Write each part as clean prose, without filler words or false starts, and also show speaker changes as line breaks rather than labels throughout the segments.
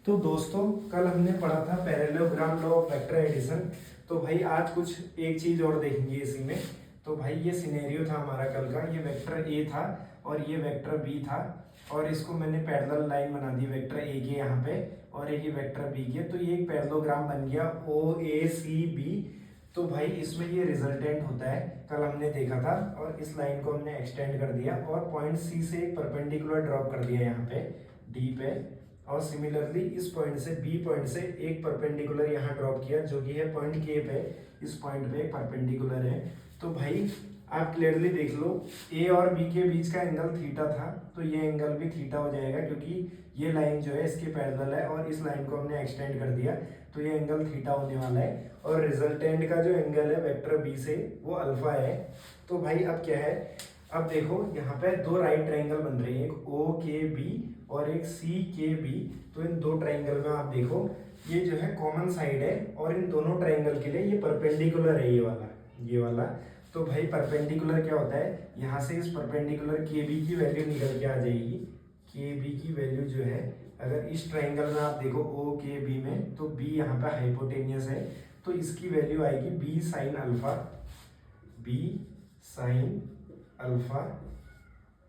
तो दोस्तों कल हमने पढ़ा था parallelogram law of vector addition. तो भाई आज कुछ एक चीज और देखेंगे इसी में। तो भाई ये सिनेरियो था हमारा कल का, ये वेक्टर ए था और ये वेक्टर बी था और इसको मैंने पैरेलल लाइन बना दी वेक्टर ए के यहाँ पे और एक ये वेक्टर बी के। तो ये एक पैरेललोग्राम बन गया ओ ए सी बी। तो भाई इसमें ये रिजल्टेंट होता है, कल हमने देखा था, और इस लाइन को हमने एक्सटेंड कर दिया और पॉइंट सी से एक परपेंडिकुलर ड्रॉप कर दिया यहाँ पे डी पे, और सिमिलरली इस पॉइंट से बी पॉइंट से एक परपेंडिकुलर यहाँ ड्रॉप किया जो कि है पॉइंट के पे। इस पॉइंट पे एक परपेंडिकुलर है। तो भाई आप क्लियरली देख लो, ए और बी के बीच का एंगल थीटा था, तो ये एंगल भी थीटा हो जाएगा क्योंकि ये लाइन जो है इसके पैरेलल है और इस लाइन को हमने एक्सटेंड कर दिया, तो ये एंगल थीटा होने वाला है। और रिजल्टेंट का जो एंगल है वेक्टर बी से वो अल्फा है। तो भाई अब क्या है, अब देखो यहाँ पे दो राइट ट्रायंगल बन रहे हैं, एक ओ के बी और एक सी के बी। तो इन दो ट्रायंगल में आप देखो ये जो है कॉमन साइड है और इन दोनों ट्रायंगल के लिए ये परपेंडिकुलर है, ये वाला। तो भाई परपेंडिकुलर क्या होता है, यहाँ से इस परपेंडिकुलर के बी की वैल्यू निकल के आ जाएगी। के बी की वैल्यू जो है, अगर इस ट्रायंगल में आप देखो ओ के बी में, तो बी यहाँ पे हाइपोटेनियस है, तो इसकी वैल्यू आएगी B sine alpha. B sine alpha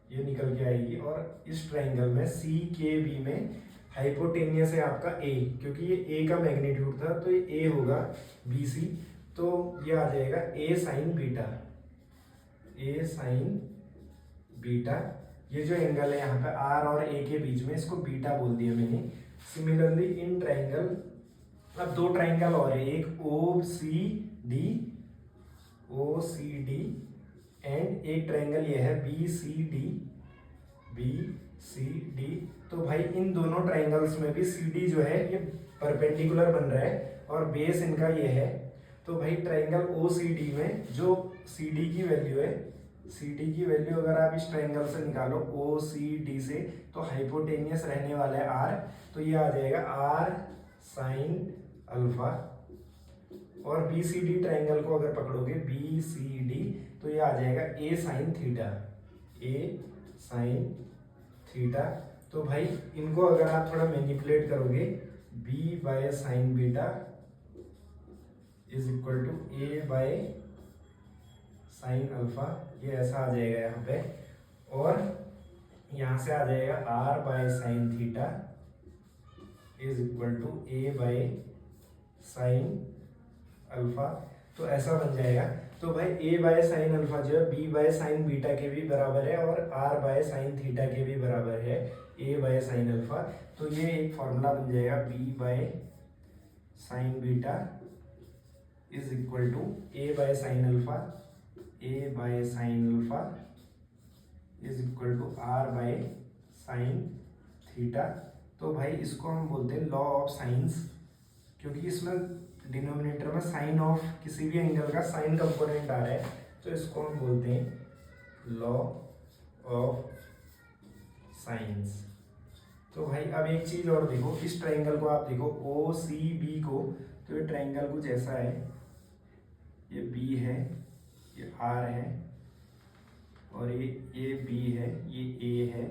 ये निकल के आएगी। और इस ट्रायंगल में सी के बी में हाइपोटेनियस है आपका ए, क्योंकि ये ए का मैग्नीट्यूड था तो ये ए होगा बी सी। तो ये आ जाएगा A sign beta, A sign beta. ये जो एंगल है यहाँ पे आर और ए के बीच में, इसको बीटा बोल दिया मैंने। सिमिलरली इन ट्रायंगल, अब दो ट्रायंगल और है, एक O C D, O C D, and एक ट्रायंगल ये है B C D, B C D. तो भाई इन दोनों ट्रायंगल्स में भी सी डी जो है ये परपेंडिकुलर बन रहा है और बेस इनका ये है। तो भाई ट्रायंगल ओ सी डी में जो सी डी की वैल्यू है, सी डी की वैल्यू अगर आप इस ट्रायंगल से निकालो ओ सी डी से, तो हाइपोटेनियस रहने वाला है आर, तो ये आ जाएगा आर साइन अल्फा। और बी सी डी ट्रायंगल को अगर पकड़ोगे बी सी डी, तो ये आ जाएगा A sine theta, A sine theta. तो भाई इनको अगर आप थोड़ा मैनिपुलेट करोगे, B by sine beta is equal to A by sine alpha, ये ऐसा आ जाएगा यहाँ पे। और यहाँ से आ जाएगा R by sine theta is equal to A by sine alpha, तो ऐसा बन जाएगा। तो भाई ए बाय साइन अल्फा जो है बी बाय साइन बीटा के भी बराबर है और आर बाय साइन थीटा के भी बराबर है, ए बाय साइन अल्फा। तो ये एक फॉर्मूला बन जाएगा B by sine beta is equal to A by sine alpha, A by sine alpha is equal to R by sine theta. तो भाई इसको हम बोलते हैं लॉ ऑफ साइंस, क्योंकि इसमें डिनोमिनेटर में साइन ऑफ किसी भी एंगल का साइन कंपोनेंट आ रहा है, तो इसको हम बोलते हैं लॉ ऑफ साइंस। तो भाई अब एक चीज और देखो, इस ट्रायंगल को आप देखो ओ सी बी को, तो ये ट्रायंगल कुछ ऐसा है, ये बी है, ये आर है, और ये बी है, ये ए है,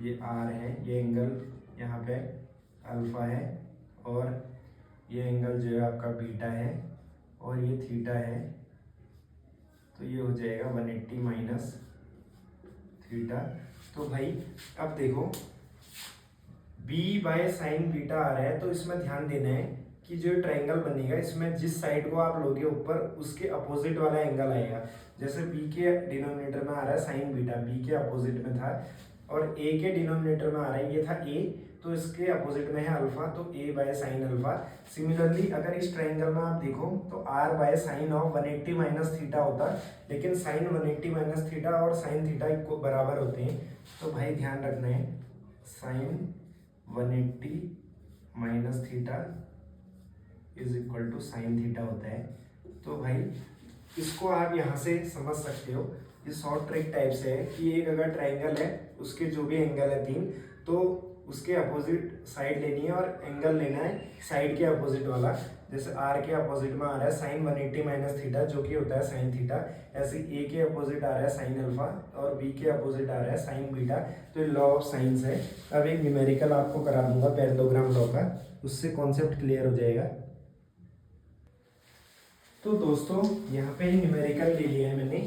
ये आर है, ये एंगल यहाँ पे अल्फा है, और ये एंगल जो है आपका बीटा है, और ये थीटा है। तो ये हो जाएगा 180 माइनस थीटा। तो भाई अब देखो बी बाय साइन बीटा आ रहा है, तो इसमें ध्यान देना है कि जो ट्रायंगल बनेगा इसमें जिस साइड को आप लोगे ऊपर उसके अपोजिट वाला एंगल आएगा। जैसे बी के डिनोमिनेटर में आ रहा है साइन बीटा, बी के अपोजिट में था, और ए के डिनोमिनेटर में आ रहा है, ये था ए, तो इसके अपोजिट में है अल्फा, तो A by sine alpha. Similarly अगर इस ट्रायंगल में आप देखो तो R by sine of 180 minus theta होता, लेकिन साइन 180 माइनस थीटा और साइन थीटा को बराबर होते हैं। तो भाई ध्यान रखना है, sine 180 minus theta is equal to sine theta होता है। तो भाई इसको आप यहाँ से समझ सकते हो, ये शॉर्ट ट्रिक टाइप से है कि एक अगर ट्रायंगल है उसके जो भी एंगल है तीन, तो उसके अपोजिट साइड लेनी है और एंगल लेना है साइड के अपोजिट वाला। जैसे आर के अपोजिट में आ रहा है साइन 180 माइनस थीटा जो कि होता है साइन थीटा, ऐसे ए के अपोजिट आ रहा है साइन अल्फा और बी के अपोजिट आ रहा है साइन बीटा। तो ये लॉ ऑफ साइंस है। अब एक न्यूमेरिकल आपको करा दूंगा पैरेललोग्राम लॉ का, उससे कॉन्सेप्ट क्लियर हो जाएगा। तो दोस्तों यहाँ पे न्यूमेरिकल ले लिया है मैंने।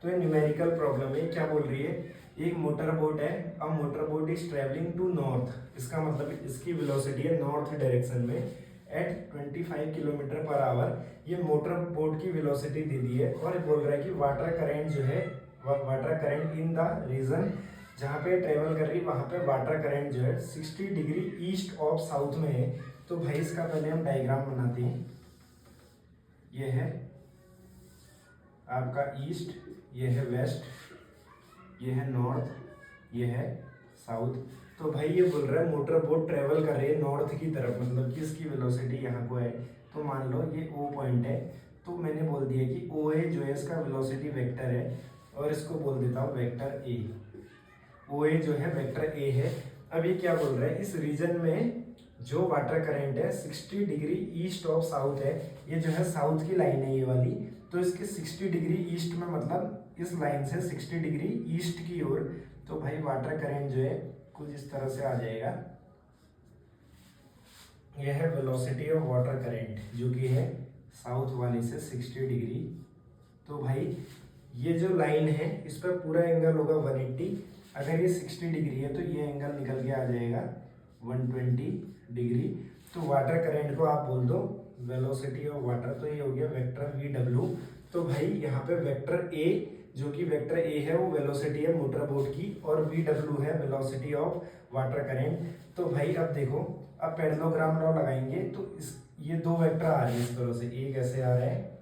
तो ये न्यूमेरिकल प्रॉब्लम है, क्या बोल रही है, एक मोटर बोट है, अब motor boat is travelling to north, इसका मतलब इसकी वेलोसिटी है नॉर्थ डायरेक्शन में एट 25 किलोमीटर पर आवर। ये मोटर बोट की वेलोसिटी दे दी है और बोल रहा है कि वाटर करंट जो है, water current in the region जहाँ पे ट्रेवल कर रही है वहाँ पे वाटर करंट जो है 60 डिग्री ईस्ट ऑफ साउथ में है। तो भाई इसका पहले हम डायग्राम बनाते हैं। ये है आपका ईस्ट, ये है वेस्ट, ये है नॉर्थ, ये है साउथ। तो भाई ये बोल रहा है मोटर बोट ट्रेवल कर रही है नॉर्थ की तरफ, मतलब कि इसकी वेलोसिटी यहाँ को है। तो मान लो ये ओ पॉइंट है, तो मैंने बोल दिया कि ओ ए जो है इसका वेलोसिटी वेक्टर है और इसको बोल देता हूँ वेक्टर ए। ओ ए जो है वेक्टर ए है। अब ये क्या बोल रहा है, इस रीजन में जो वाटर करंट है 60 डिग्री ईस्ट ऑफ साउथ है। ये जो है साउथ की लाइन है ये वाली, तो इसके 60 डिग्री ईस्ट में मतलब इस लाइन से 60 डिग्री ईस्ट की ओर। तो भाई वाटर करंट जो है कुछ इस तरह से आ जाएगा। यह है वेलोसिटी ऑफ वाटर करंट जो कि है साउथ वाले से 60 डिग्री। तो भाई ये जो लाइन है इस पर पूरा एंगल होगा 180। अगर ये 60 डिग्री है तो ये एंगल निकल के आ जाएगा 120 डिग्री। तो वाटर करंट को आप बोल दो वेलोसिटी ऑफ वाटर, तो ये हो गया वेक्टर वी डब्ल्यू। तो भाई यहाँ पे वेक्टर ए जो कि वेक्टर ए है वो वेलोसिटी है मोटर बोट की और वी डब्ल्यू है वेलोसिटी ऑफ वाटर करंट। तो भाई अब देखो, अब पैरेललोग्राम लॉ लगाएंगे तो इस ये दो वेक्टर आ रहे हैं इस तरह से, एक ऐसे आ रहा है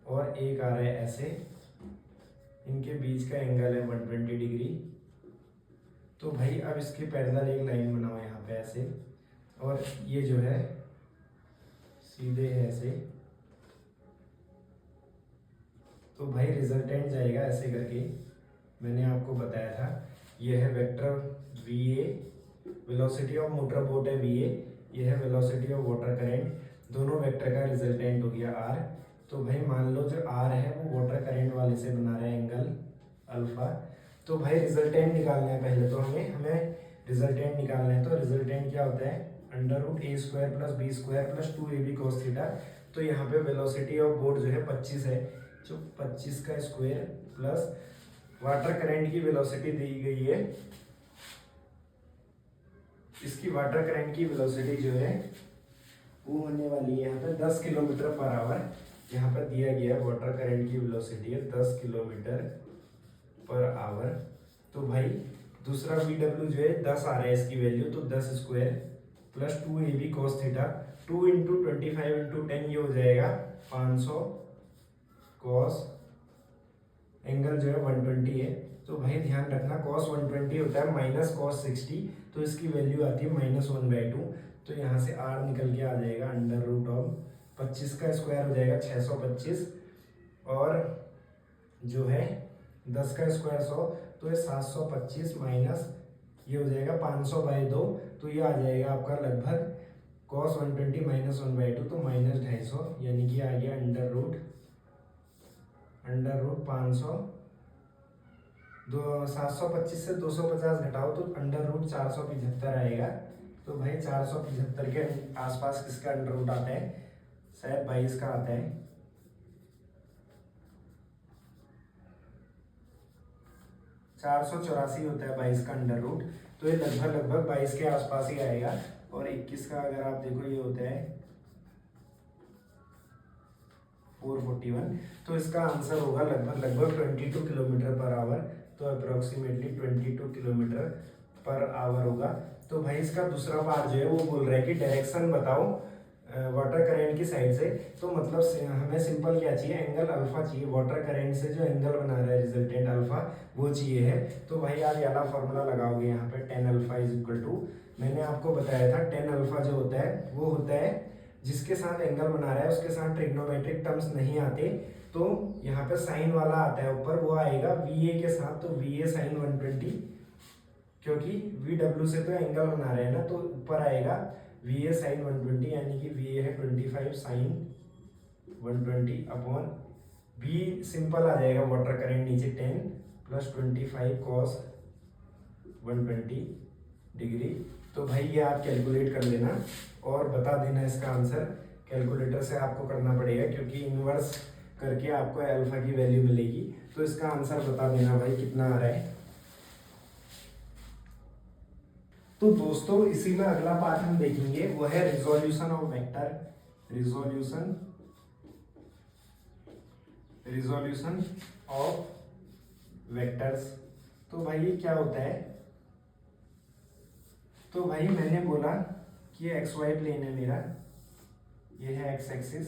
और एक आ रहा है ऐसे, इनके बीच का एंगल है 120 डिग्री। तो भाई अब इसके पैरेलल एक लाइन बनाओ यहाँ पे ऐसे, और ये जो है सीधे है ऐसे। तो भाई रिजल्टेंट जाएगा ऐसे करके, मैंने आपको बताया था। ये है vector V A, velocity of motor boat है वी ए, ये है वेलोसिटी ऑफ वाटर करंट, दोनों वेक्टर का रिजल्टेंट हो गया आर। तो भाई मान लो जो आर है वो वाटर करंट वाले से बना रहा है एंगल अल्फा। तो भाई रिजल्टेंट निकालना है पहले, तो हमें रिजल्टेंट निकालना है। तो रिजल्टेंट क्या होता है, under root A square plus B square plus 2ab cos theta. तो यहाँ पे वेलोसिटी ऑफ बोट जो है 25 है, जो 25 का स्क्वायर प्लस वाटर करंट की वेलोसिटी दी गई है, इसकी वाटर करंट की वेलोसिटी जो है वो होने वाली है यहाँ पे 10 किलोमीटर पर आवर। यहाँ पर दिया गया है वाटर करंट की वेलोसिटी है 10 किलोमीटर पर आवर। तो भाई दूसरा वी डब्ल्यू जो है 10 आ रहा है इसकी वैल्यू, तो 10 square plus 2ab cos theta, 2 into 25 into 10 ये हो जाएगा 500 cos, एंगल जो है 120 है। तो भाई ध्यान रखना cos 120 होता है माइनस cos 60, तो इसकी वैल्यू आती है -1/2। तो यहाँ से r निकल के आ जाएगा अंडर रूट ऑफ 25 का स्क्वायर हो जाएगा 625, और जो है 10 का स्क्वायर 100, तो ये 725 माइनस ये हो जाएगा 500/2। तो ये आ जाएगा आपका लगभग cos 120 माइनस 1/2, तो -250, यानी कि आ गया अंडर रूट 500। 725 से 250 घटाओ तो अंडर रूट 475 आएगा। तो भाई 475 के आसपास किसका अंडर रूट आता है, शायद 22 का आता है। चार सौ चौरासी होता है 22 का अंडर रूट, तो ये लगभग 22 के आसपास ही आएगा। और 21 का अगर आप देखो ये होता है 441, तो इसका आंसर होगा लगभग 22 किलोमीटर पर आवर। तो अप्रोक्सीमेटली 22 किलोमीटर पर आवर होगा। तो भाई इसका दूसरा पार्ट जो है वो बोल रहा है कि डायरेक्शन बताओ वाटर करंट की साइड से। तो मतलब हमें सिंपल क्या चाहिए, एंगल अल्फा चाहिए। वाटर करंट से जो एंगल बना रहा है रिजल्टेंट अल्फा वो चाहिए है। तो भाई आप वाला फॉर्मूला लगाओगे यहाँ पे tan alpha is equal to, मैंने आपको बताया था tan अल्फा जो होता है वो होता है जिसके साथ एंगल बना रहा है उसके साथ ट्रिग्नोमेट्रिक टर्म्स नहीं आते, तो यहाँ पे साइन वाला आता है ऊपर, वो आएगा वी ए के साथ। तो वी ए साइन 120, क्योंकि वी डब्ल्यू से तो एंगल बना रहे हैं ना, तो ऊपर आएगा वी ए साइन 120, यानी कि वी ए है 25 साइन 120 अपॉन बी सिंपल आ जाएगा वाटर करंट नीचे 10 प्लस 25 कॉस 120 डिग्री। तो भाई ये आप कैलकुलेट कर लेना और बता देना इसका आंसर। कैलकुलेटर से आपको करना पड़ेगा क्योंकि इन्वर्स करके आपको अल्फा की वैल्यू मिलेगी। तो इसका आंसर बता देना भाई कितना आ रहा है। तो दोस्तों इसी में अगला पार्ट हम देखेंगे वो है resolution of vector. Resolution of vectors. तो भाई ये क्या होता है? तो भाई मैंने बोला कि एक्स वाई प्लेन है मेरा, ये है एक्स एक्सिस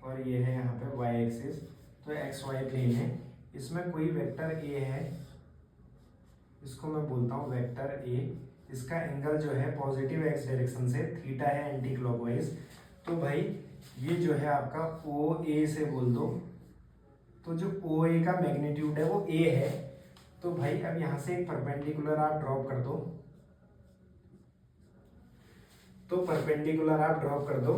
और ये है यहाँ पे वाई एक्सिस। तो एक्स वाई प्लेन है, इसमें कोई वेक्टर ए है, इसको मैं बोलता हूँ वेक्टर ए। इसका एंगल जो है पॉजिटिव एक्स डायरेक्शन से थीटा है एंटी क्लॉकवाइज। तो भाई ये जो है आपका ओ ए से बोल दो। तो जो ओ ए का मैग्नीट्यूड है वो ए है। तो भाई अब यहाँ से एक परपेंडिकुलर आप ड्रॉप कर दो। तो परपेंडिकुलर आप ड्रॉप कर दो।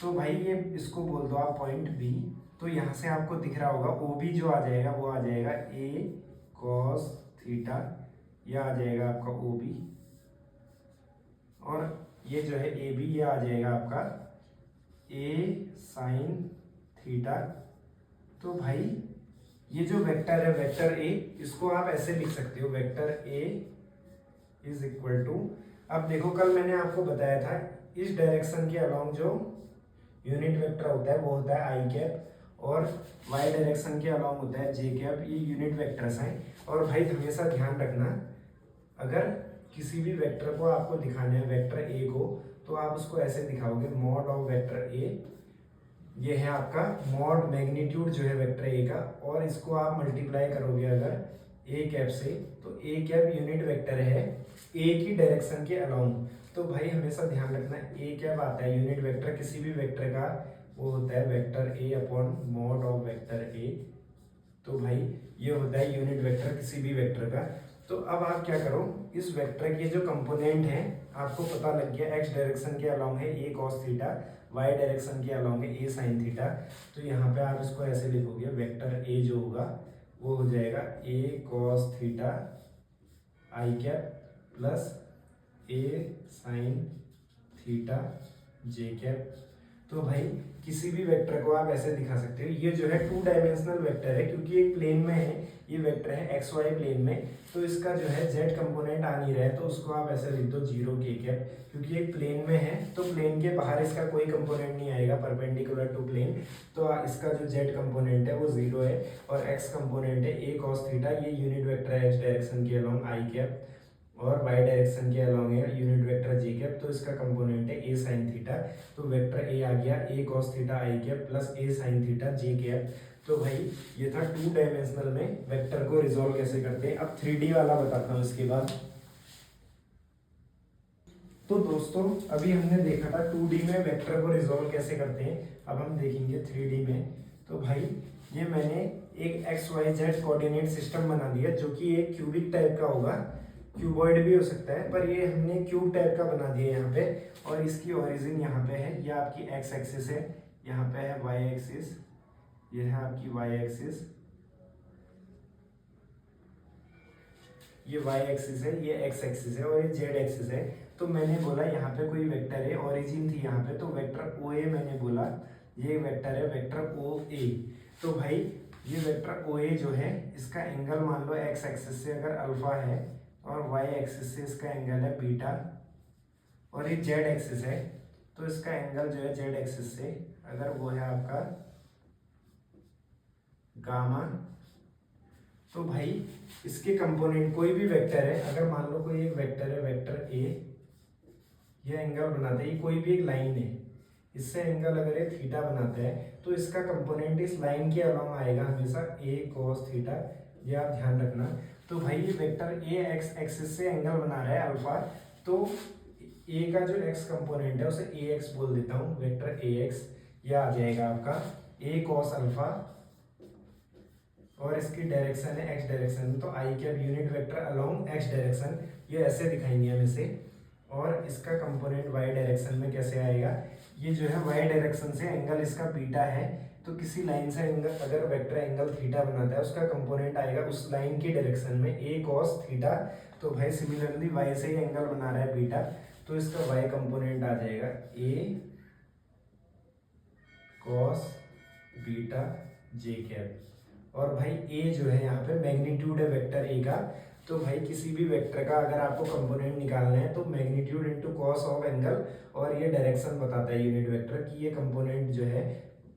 तो भाई ये इसको बोल दो आप पॉइंट बी। तो यहाँ से आपको दिख रहा होगा ओ बी जो आ जाएगा वो आ जाएगा ए कॉस थीटा, यह आ जाएगा आपका ओ बी। और ये जो है ए बी ये आ जाएगा आपका ए साइन थीटा। तो भाई ये जो वेक्टर है वेक्टर ए, इसको आप ऐसे लिख सकते हो vector A is equal to, अब देखो कल मैंने आपको बताया था इस डायरेक्शन के अलोंग जो यूनिट वेक्टर होता है वो होता है आई कैप और वाई डायरेक्शन के अलोंग होता है जे कैप। ये यूनिट वेक्टर्स हैं। और भाई हमेशा ध्यान रखना अगर किसी भी वेक्टर को आपको दिखाना है वेक्टर ए को, तो आप उसको ऐसे दिखाओगे मॉड ऑफ वेक्टर ए। ये है आपका मॉड मैग्नीट्यूड जो है वेक्टर ए का, और इसको आप मल्टीप्लाई करोगे अगर ए कैप से, तो ए कैप यूनिट वेक्टर है ए की डायरेक्शन के अलोंग। तो भाई हमेशा ध्यान रखना ए कैप आता है यूनिट वेक्टर किसी भी वेक्टर का, वो होता है vector A upon mod of vector ए। तो भाई ये होता है यूनिट वेक्टर किसी भी वेक्टर का। तो अब आप क्या करो, इस वेक्टर के जो कंपोनेंट हैं आपको पता लग गया, एक्स डायरेक्शन के अलोंग है ए कॉस थीटा, वाई डायरेक्शन के अलोंग है ए साइन थीटा। तो यहाँ पे आप इसको ऐसे लिखोगे वेक्टर ए जो होगा वो हो जाएगा ए कॉस थीटा आई कैप प्लस ए साइन थीटा जे कैप। तो भाई किसी भी वेक्टर को आप ऐसे दिखा सकते हो। ये जो है 2 डायमेंशनल वेक्टर है क्योंकि एक प्लेन में है, ये वेक्टर है एक्स वाई प्लेन में। तो इसका जो है जेड कंपोनेंट आ नहीं रहा है, तो उसको आप ऐसे लिख दो 0 के कैप, क्योंकि एक प्लेन में है तो प्लेन के बाहर इसका कोई कंपोनेंट नहीं आएगा परपेंडिकुलर टू प्लेन। तो इसका जो जेड कंपोनेंट है वो 0 है और एक्स कंपोनेंट है ए कॉस थीटा, ये यूनिट वेक्टर है एक्स डायरेक्शन के अलोंग आई कैप, और वाई डायरेक्शन के अलोंग है यूनिट वेक्टर जे कैप। तो इसका कंपोनेंट है ए साइन थीटा। तो वेक्टर ए आ गया ए कॉस थीटा आई कैप प्लस ए साइन थीटा जे कैप। तो भाई ये था 2 डायमेंशनल में वेक्टर को रिजोल्व कैसे करते हैं। अब 3D वाला बताता हूँ इसके बाद। तो दोस्तों अभी हमने देखा था 2D में वेक्टर को रिजोल्व कैसे करते हैं, अब हम देखेंगे 3D में। तो भाई ये मैंने एक X Y Z coordinate system बना दिया जो कि एक क्यूबिक टाइप का होगा, क्यूबॉइड भी हो सकता है, पर ये हमने क्यूब टाइप का बना दिया यहाँ पे। और इसकी ओरिजिन यहाँ पे है, ये आपकी एक्स एक्सिस है, यहाँ पे है वाई एक्सिस, ये है आपकी वाई एक्सिस, ये वाई एक्सिस है, ये एक्स एक्सिस है और ये जेड एक्सिस है। तो मैंने बोला यहाँ पे कोई वेक्टर है, ओरिजिन थी यहाँ पे, तो वेक्टर ओ ए मैंने बोला ये वेक्टर है वेक्टर ओ ए। तो भाई ये वेक्टर ओ ए जो है इसका एंगल मान लो एक्स एक्सिस से अगर अल्फा है और वाई एक्सिस से इसका एंगल है बीटा, और ये जेड एक्सिस है तो इसका एंगल जो है जेड एक्सिस से अगर वो है आपका गामा। तो भाई इसके कंपोनेंट कोई भी वेक्टर है, अगर मान लो कोई एक वेक्टर है वेक्टर ए, ये एंगल बनाते हैं, कोई भी एक लाइन है, इससे एंगल अगर ये थीटा बनाता है तो इसका कंपोनेंट इस लाइन के अलोंग आएगा हमेशा ए कॉस थीटा, ये आप ध्यान रखना। तो भाई ये वेक्टर ए एक्स एक्सिस से एंगल बना रहा है अल्फा, तो ए का जो एक्स कंपोनेंट है उसे ए एक्स बोल देता हूँ, वेक्टर ए एक्स, यह आ जाएगा आपका ए कॉस अल्फा और इसकी डायरेक्शन है एक्स डायरेक्शन। तो I cap unit vector along X direction, ये ऐसे दिखाएंगे हम इसे। और इसका कंपोनेंट वाई डायरेक्शन में कैसे आएगा, ये जो है वाई डायरेक्शन से एंगल इसका बीटा है, तो किसी लाइन से एंगल अगर वेक्टर एंगल थीटा बनाता है उसका कंपोनेंट आएगा उस लाइन की डायरेक्शन में ए कॉस थीटा। तो भाई सिमिलरली वाई से ही एंगल बना रहा है बीटा, तो इसका वाई कंपोनेंट आ जाएगा ए कॉस बीटा जे कैप। और भाई ए जो है यहाँ पे मैग्नीट्यूड है वेक्टर ए का, तो भाई किसी भी वेक्टर का अगर आपको कंपोनेंट निकालना है तो magnitude into cos of angle, और ये डायरेक्शन बताता है यूनिट वेक्टर की ये कंपोनेंट जो है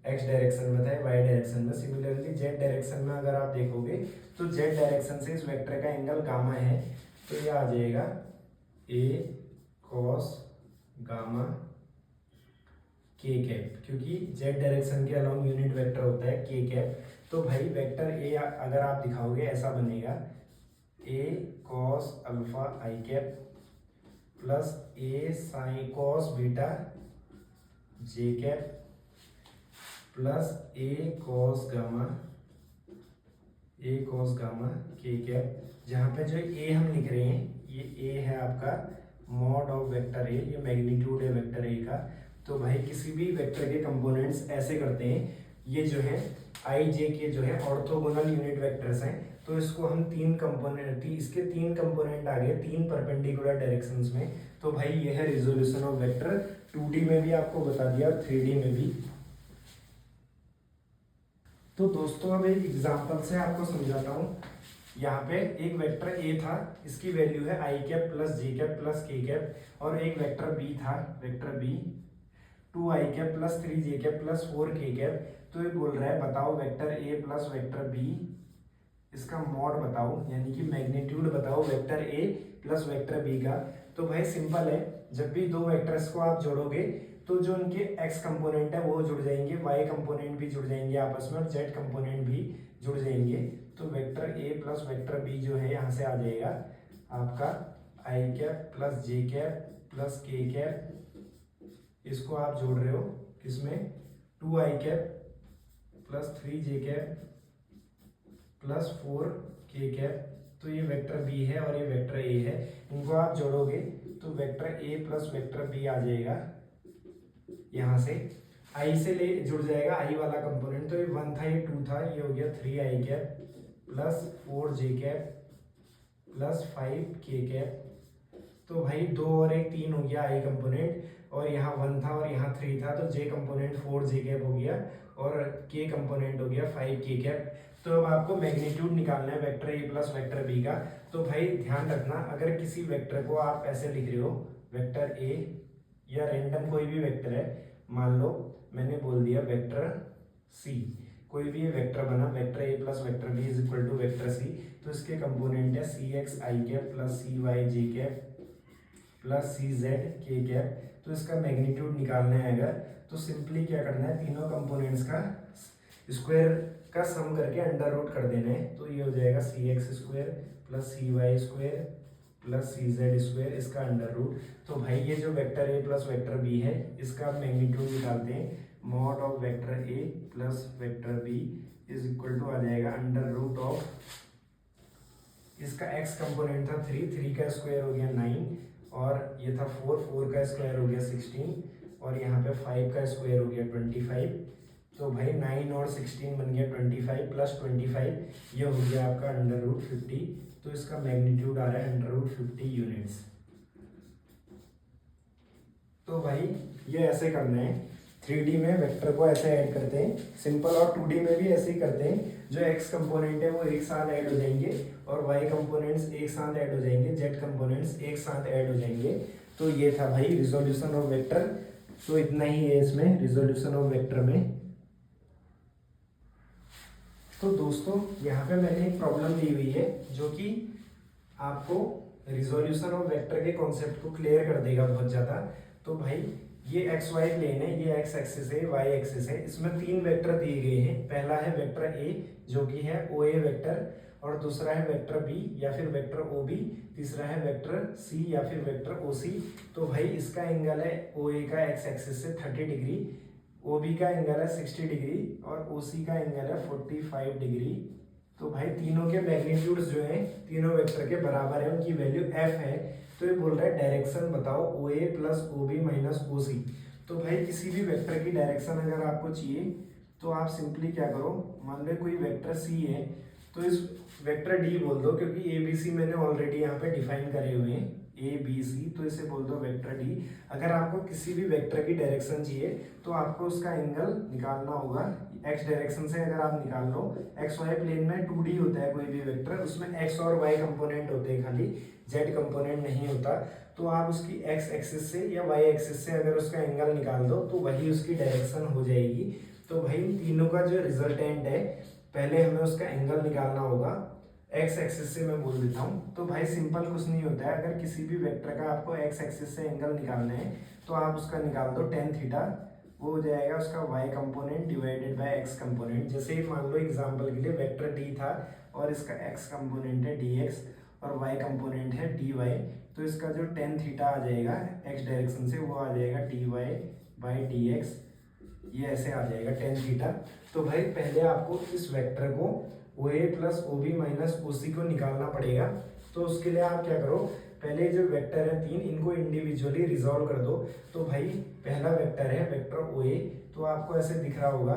एक्स डायरेक्शन में था वाई डायरेक्शन में। सिमिलरली जेड डायरेक्शन में अगर आप देखोगे तो जेड डायरेक्शन से इस वेक्टर का एंगल गामा है, तो ये आ जाएगा ए कॉस गामा के कैप, क्योंकि जेड डायरेक्शन के अलोंग यूनिट वेक्टर होता है के कैप। तो भाई वेक्टर ए अगर आप दिखाओगे ऐसा बनेगा ए कॉस अल्फा आई कैप प्लस ए साइन कॉस बीटा जे कैप प्लस ए कॉस गामा के कैप। जहाँ पे जो ए हम लिख रहे हैं ये ए है आपका मॉड ऑफ वेक्टर ए, ये मैग्नीट्यूड है वेक्टर ए का। तो भाई किसी भी वेक्टर के कंपोनेंट्स ऐसे करते हैं, ये जो है आई जे के जो है ऑर्थोगोनल यूनिट वेक्टर्स हैं, तो इसको हम इसके तीन कंपोनेंट आ गए तीन परपेंडिकुलर डायरेक्शंस में। तो भाई ये है रिजोल्यूशन ऑफ वेक्टर, 2D में भी आपको बता दिया और 3D में भी। तो दोस्तों अब एक एग्जांपल से आपको समझाता हूँ। यहाँ पे एक वेक्टर ए था, इसकी वैल्यू है I cap plus J cap plus K cap, और एक वेक्टर बी था, vector B 2 I cap plus 3 J cap plus 4 K cap. तो ये बोल रहा है बताओ vector A plus vector B इसका मॉड बताओ, यानी कि मैग्नीट्यूड बताओ vector A plus vector B का। तो भाई सिंपल है, जब भी दो वेक्टर्स को आप जोड़ोगे तो जो उनके एक्स कंपोनेंट है वो जुड़ जाएंगे, वाई कंपोनेंट भी जुड़ जाएंगे आपस में, और जेड कंपोनेंट भी जुड़ जाएंगे। तो vector A plus vector B जो है यहाँ से आ जाएगा आपका I cap plus J cap plus K cap, इसको आप जोड़ रहे हो किसमें 2 I cap plus 3 J cap plus 4 K cap. तो ये वेक्टर बी है और ये वेक्टर ए है, इनको आप जोड़ोगे तो vector A plus vector B आ जाएगा। यहाँ से आई से ले जुड़ जाएगा आई वाला कंपोनेंट, तो ये 1 था ये 2 था, ये हो गया 3 आई कैप प्लस 4 जे कैप प्लस 5 के कैप। तो भाई 2 और 1 3 हो गया आई कंपोनेंट, और यहाँ 1 था और यहाँ 3 था, तो जे कंपोनेंट 4 जे कैप हो गया और के कंपोनेंट हो गया 5 के कैप। तो अब आपको मैग्नीट्यूड निकालना है vector A plus vector B का। तो भाई ध्यान रखना, अगर किसी वेक्टर को आप ऐसे लिख रहे हो वेक्टर ए या रैंडम कोई भी वेक्टर है, मान लो मैंने बोल दिया वेक्टर सी, कोई भी वेक्टर बना vector A plus vector B is equal to vector C, तो इसके कंपोनेंट है C X I cap plus C Y J cap plus C Z K cap. तो इसका मैग्नीट्यूड निकालना है अगर, तो सिंपली क्या करना है, तीनों कंपोनेंट्स का स्क्वायर का सम करके अंडर रूट कर देना है। तो ये हो जाएगा C X square plus C Y square plus C Z square, इसका अंडर रूट। तो भाई ये जो vector A plus vector B है इसका मैग्नीट्यूड निकालते हैं, mod of vector A plus vector B is equal to आ जाएगा अंडर रूट ऑफ, इसका एक्स कंपोनेंट था 3 का स्क्वायर हो गया 9, और ये था 4 का स्क्वायर हो गया 16, और यहाँ पे 5 का स्क्वायर हो गया 25। तो भाई 9 और 16 बन गया 25 प्लस 25, ये हो गया आपका अंडर रूट 50। तो इसका मैग्नीट्यूड आ रहा है अंडर रूट 50 यूनिट्स। तो भाई ये ऐसे करना है, 3D में वेक्टर को ऐसे ऐड करते हैं सिंपल, और 2D में भी ऐसे ही करते हैं। जो एक्स कंपोनेंट है वो एक साथ ऐड हो जाएंगे और वाई कंपोनेंट्स एक साथ ऐड हो जाएंगे, जेड कंपोनेंट्स एक साथ ऐड हो जाएंगे। तो ये था भाई रिजोल्यूशन ऑफ वेक्टर। तो इतना ही है इसमें रिजोल्यूशन ऑफ वेक्टर में। तो दोस्तों यहाँ पे मैंने एक प्रॉब्लम दी हुई है जो कि आपको रिजोल्यूशन ऑफ वेक्टर के कॉन्सेप्ट को क्लियर कर देगा बहुत ज़्यादा। तो भाई ये एक्स वाई प्लेन है, ये एक्स एक्सिस है, वाई एक्सिस है, इसमें 3 वेक्टर दिए गए हैं। पहला है वेक्टर ए जो कि है ओ ए वेक्टर, और दूसरा है वेक्टर बी या फिर वेक्टर ओ बी, तीसरा है वेक्टर सी या फिर वेक्टर ओ सी। तो भाई इसका एंगल है ओ ए का एक्स एक्सिस से 30 डिग्री, ओ बी का एंगल है 60 डिग्री और ओ सी का एंगल है 45 डिग्री। तो भाई तीनों के मैग्नीट्यूड्स जो हैं तीनों वेक्टर के बराबर है, उनकी वैल्यू एफ है। तो ये बोल रहा है डायरेक्शन बताओ ओ A plus O B minus O C. तो भाई किसी भी वेक्टर की डायरेक्शन अगर आपको चाहिए तो आप सिंपली क्या करो, मान लो कोई वेक्टर सी है तो इस वेक्टर डी बोल दो, क्योंकि ए बी सी मैंने ऑलरेडी यहाँ पे डिफाइन करे हुए हैं ए बी सी, तो इसे बोल दो वेक्टर डी। अगर आपको किसी भी वेक्टर की डायरेक्शन चाहिए तो आपको उसका एंगल निकालना होगा एक्स डायरेक्शन से। अगर आप निकाल लो, एक्स वाई प्लेन में 2D होता है कोई भी वेक्टर, उसमें एक्स और वाई कंपोनेंट होते हैं खाली, जेड कंपोनेंट नहीं होता। तो आप उसकी एक्स एक्सिस से या वाई एक्सिस से अगर उसका एंगल निकाल दो तो वही उसकी डायरेक्शन हो जाएगी। तो भाई तीनों का जो रिजल्टेंट है पहले हमें उसका एंगल निकालना होगा, एक्स एक्सिस से मैं बोल देता हूँ। तो भाई सिंपल कुछ नहीं होता है, अगर किसी भी वेक्टर का आपको एक्स एक्सिस से एंगल निकालना है तो आप उसका निकाल दो टेन थीटा, वो हो जाएगा उसका Y component divided by X component. जैसे मान लो एग्जांपल के लिए वेक्टर डी था और इसका एक्स कंपोनेंट है डी एक्स और वाई कंपोनेंट है डी वाई, तो इसका जो टेन थीटा आ जाएगा एक्स डायरेक्शन से वो आ जाएगा D Y by D X, ये ऐसे आ जाएगा टेन थीटा। तो भाई पहले आपको इस वेक्टर को ओ A plus O B minus O सी को निकालना पड़ेगा। तो उसके लिए आप क्या करो, पहले जो वेक्टर है तीन, इनको इंडिविजुअली रिजॉल्व कर दो। तो भाई पहला वेक्टर है वेक्टर ओ ए, तो आपको ऐसे दिख रहा होगा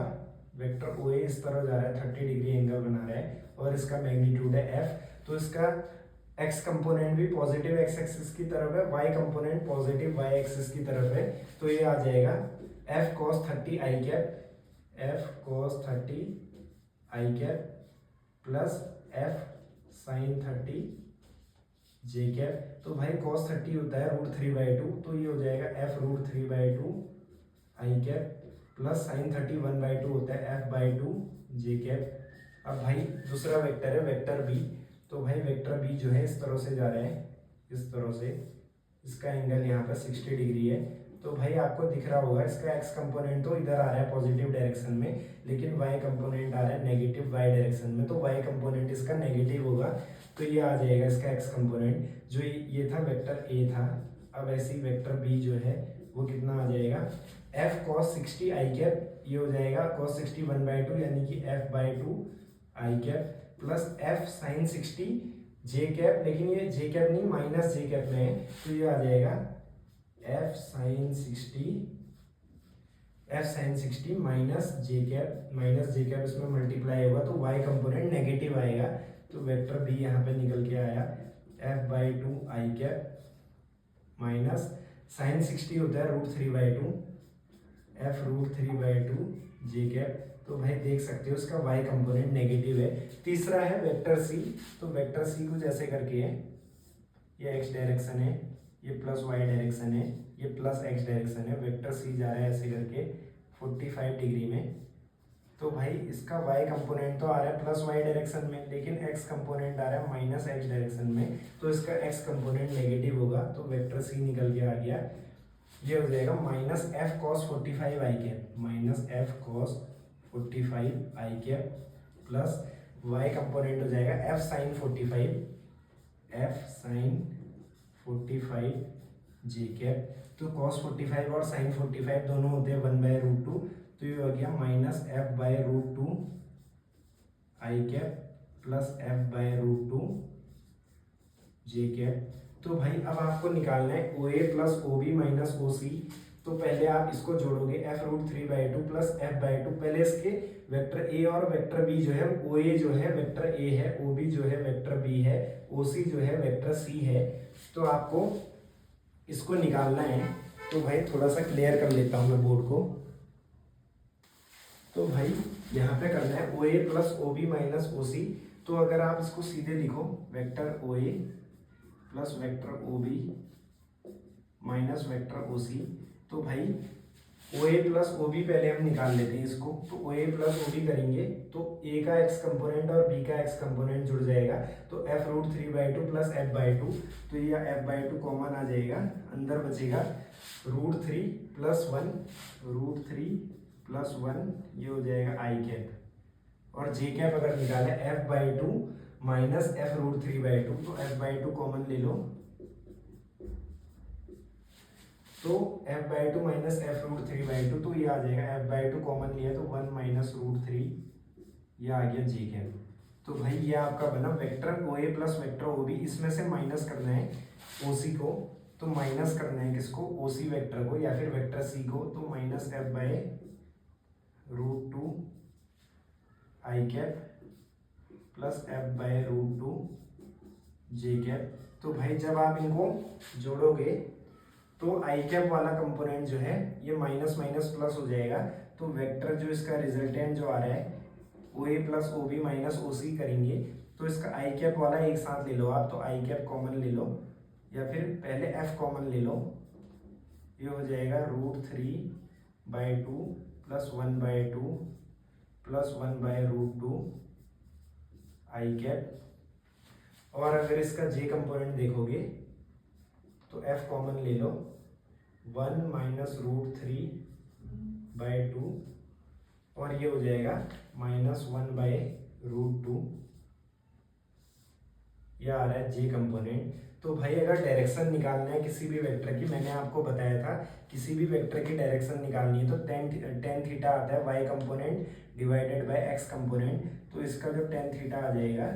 वेक्टर ओ ए इस तरह जा रहा है, 30 डिग्री एंगल बना रहा है और इसका मैग्नीट्यूड है एफ। तो इसका एक्स कंपोनेंट भी पॉजिटिव एक्स एक्सिस की तरफ है, Y component positive Y axis की तरफ है। तो ये आ जाएगा F cos 30 I cap, F cos 30 I cap plus F sine 30 J cap. तो भाई कॉस 30 होता है √3/2, तो ये हो जाएगा एफ √3/2 आई कैप प्लस साइन 30 1/2 होता है f/2 जे कैप। अब भाई दूसरा वेक्टर है वेक्टर बी, तो भाई वेक्टर बी जो है इस तरह से जा रहा है, इस तरह से, इसका एंगल यहाँ पर 60 डिग्री है। तो भाई आपको दिख रहा होगा इसका एक्स कंपोनेंट तो इधर आ रहा है पॉजिटिव डायरेक्शन में, लेकिन वाई कंपोनेंट आ रहा है नेगेटिव वाई डायरेक्शन में, तो वाई कंपोनेंट इसका नेगेटिव होगा। तो ये आ जाएगा इसका एक्स कंपोनेंट, जो ये था वेक्टर ए था। अब ऐसे ही वेक्टर बी जो है वो कितना आ जाएगा, एफ कॉस 60 आई कैप, ये हो जाएगा कॉस 60 1/2 यानी कि f/2 आई कैप प्लस एफ साइन 60 जे कैप, लेकिन ये जे कैप नहीं माइनस जे कैप में है, तो ये आ जाएगा एफ साइन 60 माइनस जे कैप इसमें मल्टीप्लाई होगा तो वाई कंपोनेंट नेगेटिव आएगा। तो वेक्टर बी यहाँ पे निकल के आया f/2 आई कैप माइनस साइन 60 होता है √3/2 f √3/2 जे कैप। तो भाई देख सकते हो इसका y कंपोनेंट नेगेटिव है। तीसरा है वेक्टर सी, तो वेक्टर सी कुछ ऐसे करके है, ये x डायरेक्शन है, ये प्लस y डायरेक्शन है, ये प्लस x डायरेक्शन है, वेक्टर सी जा रहा है ऐसे करके 45 डिग्री में। तो भाई इसका y कंपोनेंट तो आ रहा है प्लस y डायरेक्शन में, लेकिन x कंपोनेंट आ रहा है माइनस x डायरेक्शन में, तो इसका x कंपोनेंट नेगेटिव होगा। तो वेक्टर सी निकल के आ गया, ये हो जाएगा माइनस एफ कॉस 45 आई कैप, माइनस एफ कॉस 45 आई कैप प्लस y कंपोनेंट हो जाएगा f साइन 45 जे कैप। तो cos 45 और sin 45 दोनों होते हैं 1/√2, तो ये हो गया माइनस f/√2 आई कैप प्लस f/√2 जे कैप। तो भाई अब आपको निकालना है O A plus O B minus O C. तो पहले आप इसको जोड़ोगे f √3/2 प्लस f/2, पहले इसके वेक्टर ए और वेक्टर बी जो है, ओ ए जो है वेक्टर ए है, ओ बी जो है वेक्टर बी है, ओ सी जो है वेक्टर सी है। तो आपको इसको निकालना है। तो भाई थोड़ा सा क्लियर कर लेता हूँ मैं बोर्ड को। तो भाई यहाँ पे करना है O A plus O B minus O C. तो अगर आप इसको सीधे लिखो vector O A plus vector O B minus vector O C. तो भाई ओ ए प्लस ओ बी पहले हम निकाल लेते हैं इसको। तो ओ ए प्लस ओ बी करेंगे तो ए का एक्स कंपोनेंट और बी का एक्स कंपोनेंट जुड़ जाएगा, तो f √3/2 प्लस f/2, तो ये f/2 कॉमन आ जाएगा, अंदर बचेगा √3 प्लस 1, √3 प्लस 1, ये हो जाएगा आई कैप। और जे कैप अगर निकाले f/2 माइनस f √3/2, तो f/2 कॉमन ले लो, तो f/2 माइनस f √3/2, तो ये आ जाएगा f/2 कॉमन लिया तो 1 माइनस √3, ये आ गया जे कैप। तो भाई ये आपका बना vector O A plus vector O B, इसमें से माइनस करना है ओ सी को, तो माइनस करना है किसको, ओ सी वेक्टर को या फिर वेक्टर सी को, तो minus F by root two I cap plus F by root two J cap. तो भाई जब आप इनको जोड़ोगे तो आई कैप वाला कंपोनेंट जो है ये माइनस माइनस प्लस हो जाएगा, तो वेक्टर जो इसका रिजल्टेंट जो आ रहा है O A plus O B minus O सी करेंगे, तो इसका आई कैप वाला एक साथ ले लो आप, तो आई कैप कॉमन ले लो या फिर पहले एफ कॉमन ले लो, ये हो जाएगा root three by two plus one by two plus one by root two I cap. और अगर इसका जे कंपोनेंट देखोगे तो एफ कॉमन ले लो, one minus root three by two और ये हो जाएगा minus one by root two, यह आ रहा है जे कंपोनेंट। तो भाई अगर डायरेक्शन निकालना है किसी भी वेक्टर की, मैंने आपको बताया था किसी भी वेक्टर की डायरेक्शन निकालनी है तो टेन थीटा आता है Y component divided by X component, तो इसका जो टेन थीटा आ जाएगा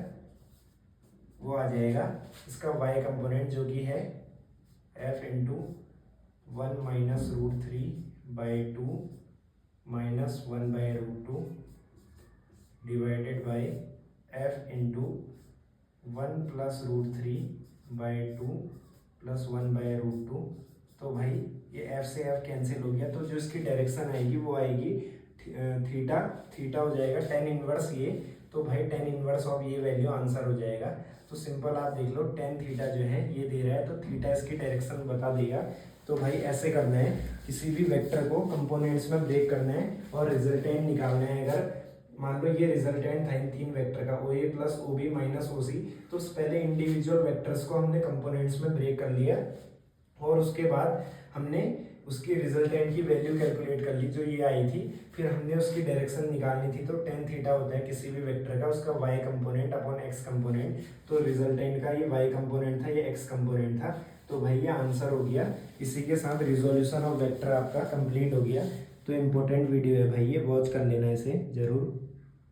वो आ जाएगा इसका वाई कंपोनेंट जो कि है F into one minus root three by two minus one by root two divided by F into one plus root three by two plus one by root two. तो भाई ये एफ से F cancel हो गया, तो जो इसकी direction आएगी वो आएगी थीटा, थीटा हो जाएगा टेन इनवर्स ये, तो भाई टेन इनवर्स ऑफ ये वैल्यू आंसर हो जाएगा। तो सिंपल आप देख लो टेन थीटा जो है ये दे रहा है, तो थीटा इसकी डायरेक्शन बता देगा। तो भाई ऐसे करना है, किसी भी वेक्टर को कंपोनेंट्स में ब्रेक करना है और रिजल्टेंट निकालना है। अगर मान लो ये रिजल्टेंट था इन तीन वेक्टर का ओ A plus O B minus O C, तो पहले इंडिविजुअल वेक्टर्स को हमने कंपोनेंट्स में ब्रेक कर लिया और उसके बाद हमने उसकी रिजल्टेंट की वैल्यू कैलकुलेट कर ली जो ये आई थी, फिर हमने उसकी डायरेक्शन निकालनी थी। तो टेन थीटा होता है किसी भी वेक्टर का उसका Y component upon X component, तो रिजल्टेंट का ये वाई कंपोनेंट था, ये एक्स कंपोनेंट था। तो भाई ये आंसर हो गया। इसी के साथ रिजोल्यूशन ऑफ वेक्टर आपका कंप्लीट हो गया। तो इम्पोर्टेंट वीडियो है भाई, ये वॉच कर लेना इसे जरूर।